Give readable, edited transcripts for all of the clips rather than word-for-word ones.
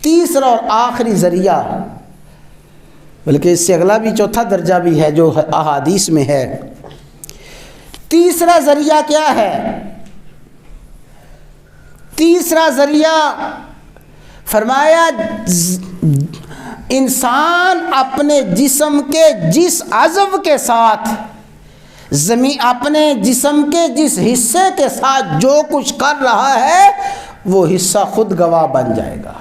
تیسرا اور آخری ذریعہ، بلکہ اس سے اگلا بھی چوتھا درجہ بھی ہے جو احادیث میں ہے، تیسرا ذریعہ کیا ہے؟ تیسرا ذریعہ فرمایا انسان اپنے جسم کے جس عضو کے ساتھ اپنے جسم کے جس حصے کے ساتھ جو کچھ کر رہا ہے وہ حصہ خود گواہ بن جائے گا،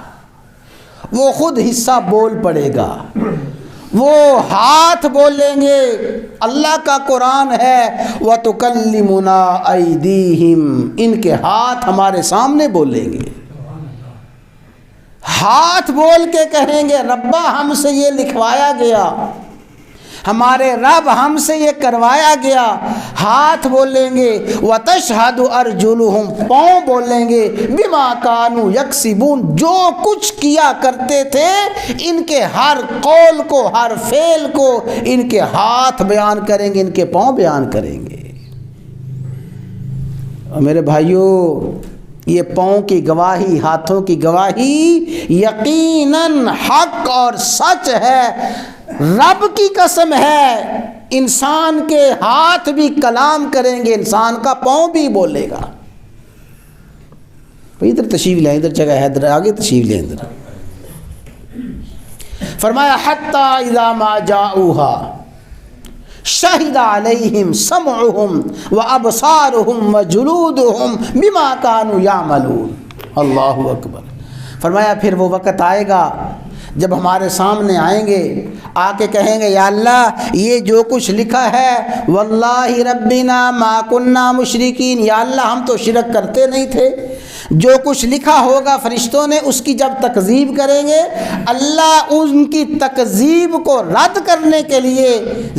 وہ خود حصہ بول پڑے گا، وہ ہاتھ بولیں گے۔ اللہ کا قرآن ہے وَتُكَلِّمُنَا أَيْدِيهِمْ، ان کے ہاتھ ہمارے سامنے بولیں گے، ہاتھ بول کے کہیں گے ربا ہم سے یہ لکھوایا گیا، ہمارے رب ہم سے یہ کروایا گیا، ہاتھ بولیں گے۔ وَتَشْهَدُ أَرْجُلُهُمْ، پاؤں بولیں گے، بِمَا كَانُوا يَكْسِبُونَ، جو کچھ کیا کرتے تھے ان کے ہر قول کو، ہر فعل کو ان کے ہاتھ بیان کریں گے، ان کے پاؤں بیان کریں گے۔ اور میرے بھائیوں، یہ پاؤں کی گواہی، ہاتھوں کی گواہی یقیناً حق اور سچ ہے، رب کی قسم ہے۔ انسان کے ہاتھ بھی کلام کریں گے، انسان کا پاؤں بھی بولے گا۔ ادھر تشریف لیں، ادھر جگہ ہے، ادھر آگے تشریف لیں۔ ادھر فرمایا حتی اذا ما جاؤوها شہد علیہم سمعہم وابصارہم وجلودہم بما کانوا یعملون۔ اللہ اکبر۔ فرمایا پھر وہ وقت آئے گا جب ہمارے سامنے آئیں گے، آ کے کہیں گے یا اللہ یہ جو کچھ لکھا ہے واللہ ربنا ما کننا مشرکین، یا اللہ ہم تو شرک کرتے نہیں تھے، جو کچھ لکھا ہوگا فرشتوں نے اس کی جب تکذیب کریں گے، اللہ ان کی تکذیب کو رد کرنے کے لیے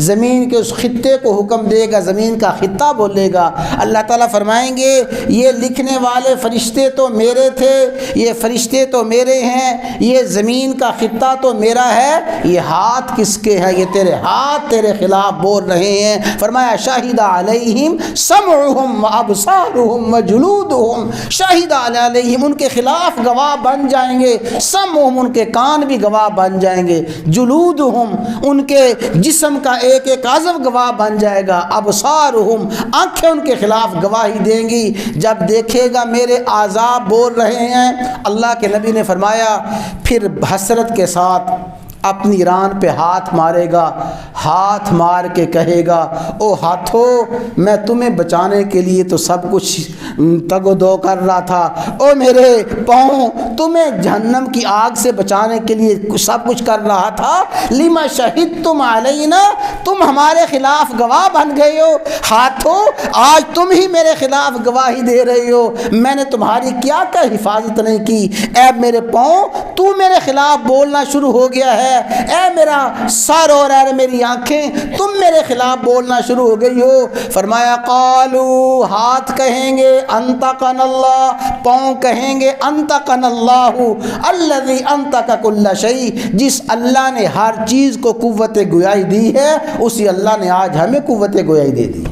زمین کے اس خطے کو حکم دے گا، زمین کا خطہ بولے گا۔ اللہ تعالیٰ فرمائیں گے یہ لکھنے والے فرشتے تو میرے تھے، یہ فرشتے تو میرے ہیں، یہ زمین کا خطہ تو میرا ہے، یہ ہاتھ کس کے ہیں؟ یہ تیرے ہاتھ تیرے خلاف بول رہے ہیں۔ فرمایا شاہد علیہم سمعہم وابصارہم وجلودہم، شاہد علیہم ان کے خلاف گواہ بن جائیں گے، سمعہم ان کے کان بھی گواہ بن جائیں گے، جلودہم ان کے جسم کا ایک ایک عضو گواہ بن جائے گا، ابصارہم آنکھیں ان کے خلاف گواہی دیں گی۔ جب دیکھے گا میرے اعضاء بول رہے ہیں، اللہ کے نبی نے فرمایا پھر حسرت کے ساتھ اپنی ران پہ ہاتھ مارے گا، ہاتھ مار کے کہے گا او ہاتھوں میں تمہیں بچانے کے لیے تو سب کچھ تگ و دو کر رہا تھا، او میرے پاؤں تمہیں جہنم کی آگ سے بچانے کے لیے سب کچھ کر رہا تھا، لما شہدتم علینا، تم ہمارے خلاف گواہ بن گئے ہو، ہاتھوں آج تم ہی میرے خلاف گواہی دے رہے ہو، میں نے تمہاری کیا حفاظت نہیں کی، اے میرے پاؤں تو میرے خلاف بولنا شروع ہو گیا ہے، اے میرا سر اور اے میری آنکھیں تم میرے خلاف بولنا شروع ہو گئی ہو۔ فرمایا قالو ہاتھ کہیں گے انطقن اللہ، پاؤں کہیں گے انطقن اللہ الذی انطق کل شیء، جس اللہ نے ہر چیز کو قوت گویائی دی ہے اسی اللہ نے آج ہمیں قوت گویائی دے دی۔